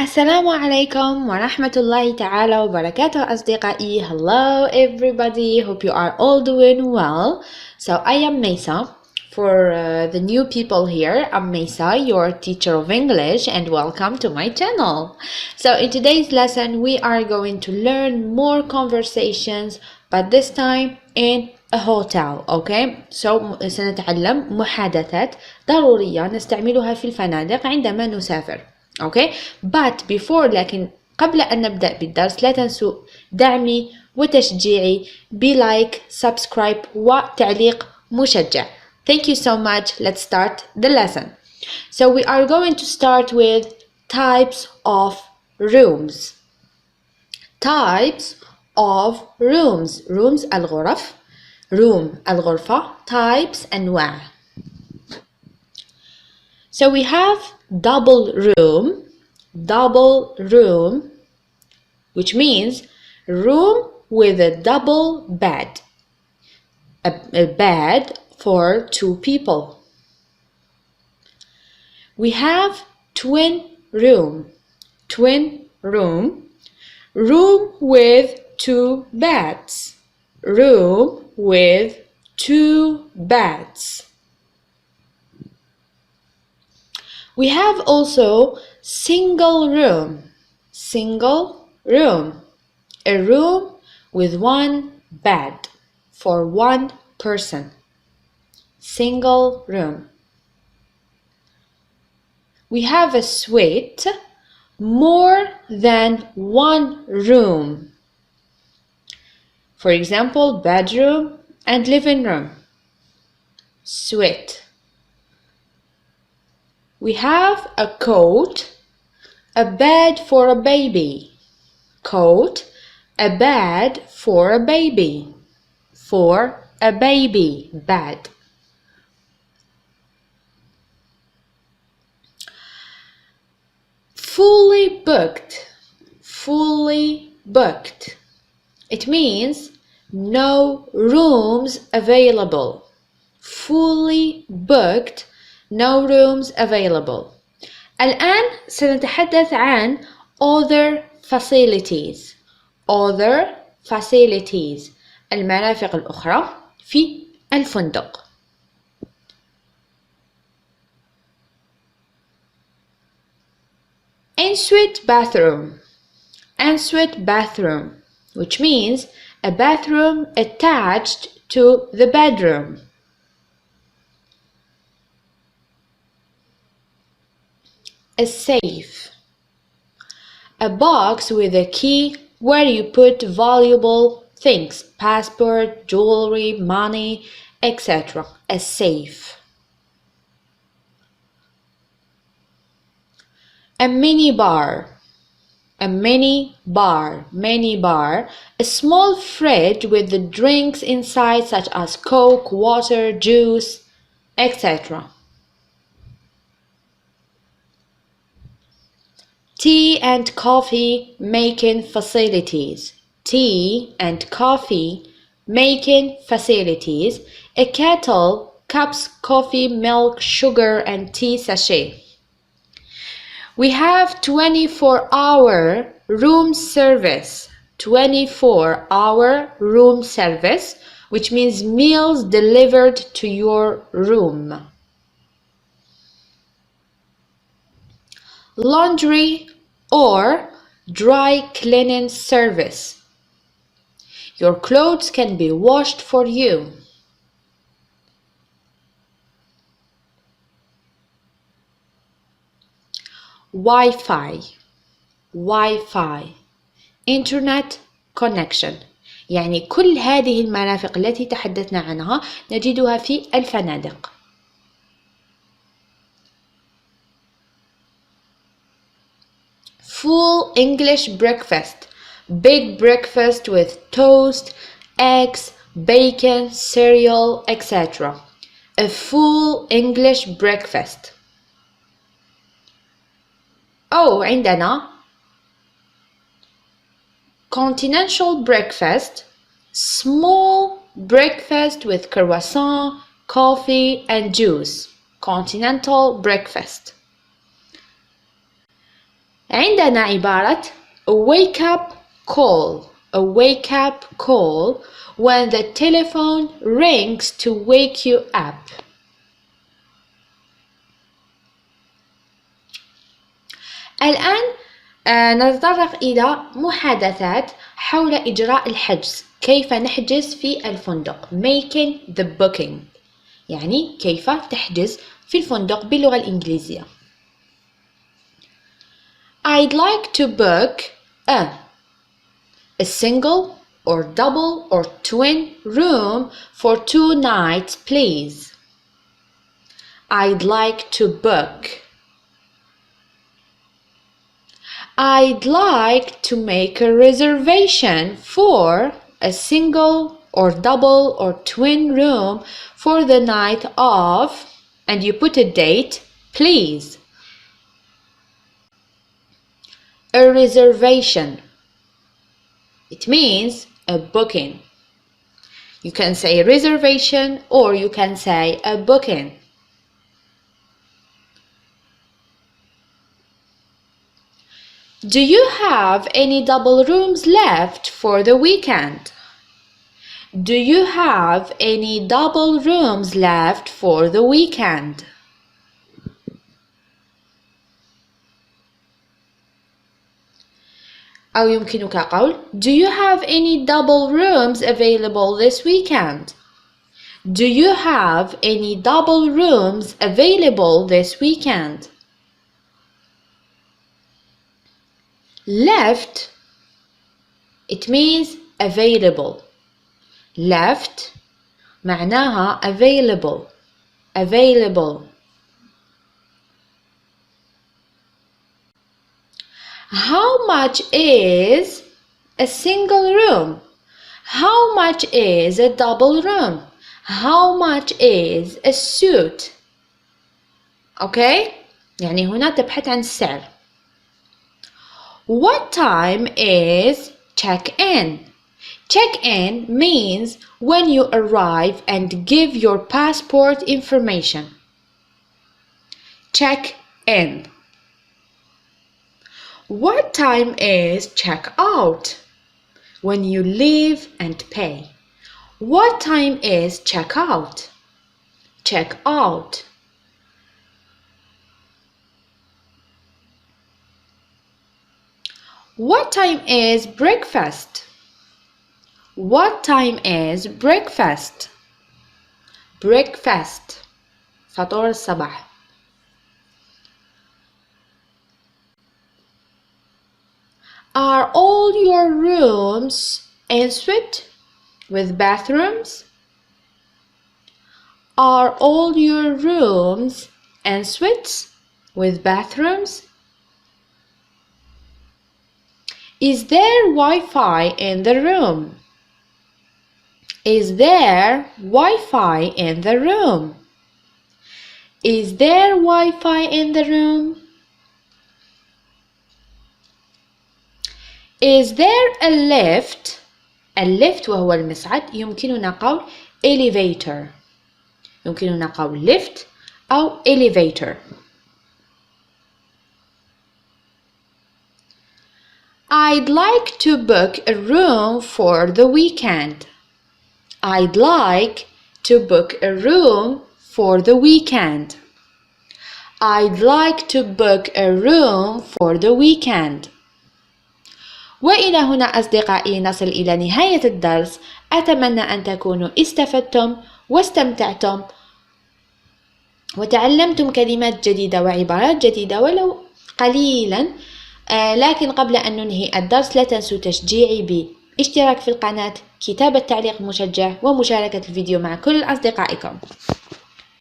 السلام عليكم ورحمة الله تعالى وبركاته أصدقائي. Hello everybody, hope you are all doing well. So I am Mesa. For the new people here, I'm Mesa, your teacher of English, and welcome to my channel. So in today's lesson we are going to learn more conversations, but this time in a hotel. Okay, so سنتعلم محادثات ضرورية نستعملها في الفنادق عندما نسافر. Okay, but before لكن قبل أن نبدأ بالدرس لا تنسوا دعمي وتشجيعي بلايك سبسكرايب وتعليق مشجع. Thank you so much. Let's start the lesson. So we are going to start with types of rooms. Types of rooms. Rooms الغرف. Room الغرفة. Types أنواع. So we have double room, which means room with a double bed, a bed for two people. We have twin room, room with two beds, room with two beds. We have also single room, a room with one bed for one person, single room. We have a suite, more than one room. For example, bedroom and living room, suite. We have a coat, a bed for a baby. Coat, a bed for a baby. For a baby, bed. Fully booked. It means no rooms available. Fully booked. No rooms available. الآن سنتحدث عن other facilities. المرافق الأخرى في الفندق. Ensuite bathroom, which means a bathroom attached to the bedroom. A safe, a box with a key where you put valuable things, passport, jewelry, money, etc. A safe. A mini bar, a small fridge with the drinks inside such as Coke, water, juice, etc. Tea and coffee making facilities. A kettle, cups, coffee, milk, sugar, and tea sachet. We have 24-hour room service. 24-hour room service, which means meals delivered to your room. Laundry or dry cleaning service. Your clothes can be washed for you. Wi-Fi, Internet connection. يعني كل هذه المرافق التي تحدثنا عنها نجدها في الفنادق. Full English breakfast. Big breakfast with toast, eggs, bacon, cereal, etc. A full English breakfast. عندنا continental breakfast. Small breakfast with croissant, coffee and juice. Continental breakfast. عندنا عبارة a wake up call. A wake up call when the telephone rings to wake you up. الآن نتطرق إلى محادثات حول إجراء الحجز. كيف نحجز في الفندق. Making the booking. يعني كيف تحجز في الفندق باللغة الإنجليزية. I'd like to book a single or double or twin room for 2 nights, please. I'd like to book. I'd like to make a reservation for a single or double or twin room for the night of, and you put a date, please. A reservation. It means a booking. You can say reservation or you can say a booking. Do you have any double rooms left for the weekend? Do you have any double rooms left for the weekend? أو يمكنك قول Do you have any double rooms available this weekend? Do you have any double rooms available this weekend? Left, it means available. Left معناها available. Available. How much is a single room? How much is a double room? How much is a suit? Okay? يعني هنا تبحث عن السعر. What time is check-in? Check-in means when you arrive and give your passport information. Check-in. What time is check-out? When you leave and pay. What time is check-out? Check-out. What time is breakfast? What time is breakfast? Breakfast. فطور الصباح. Are all your rooms en suite with bathrooms? Are all your rooms en suite with bathrooms? Is there Wi-Fi in the room? Is there Wi-Fi in the room? Is there Wi-Fi in the room? Is there a lift? الليفت وهو المصعد يمكننا قول elevator. يمكننا قول lift أو elevator. I'd like to book a room for the weekend. I'd like to book a room for the weekend. I'd like to book a room for the weekend. وإلى هنا أصدقائي نصل إلى نهاية الدرس. أتمنى أن تكونوا استفدتم واستمتعتم وتعلمتم كلمات جديدة وعبارات جديدة ولو قليلا. لكن قبل أن ننهي الدرس لا تنسوا تشجيعي باشتراك في القناة، كتابة تعليق مشجع ومشاركة الفيديو مع كل أصدقائكم.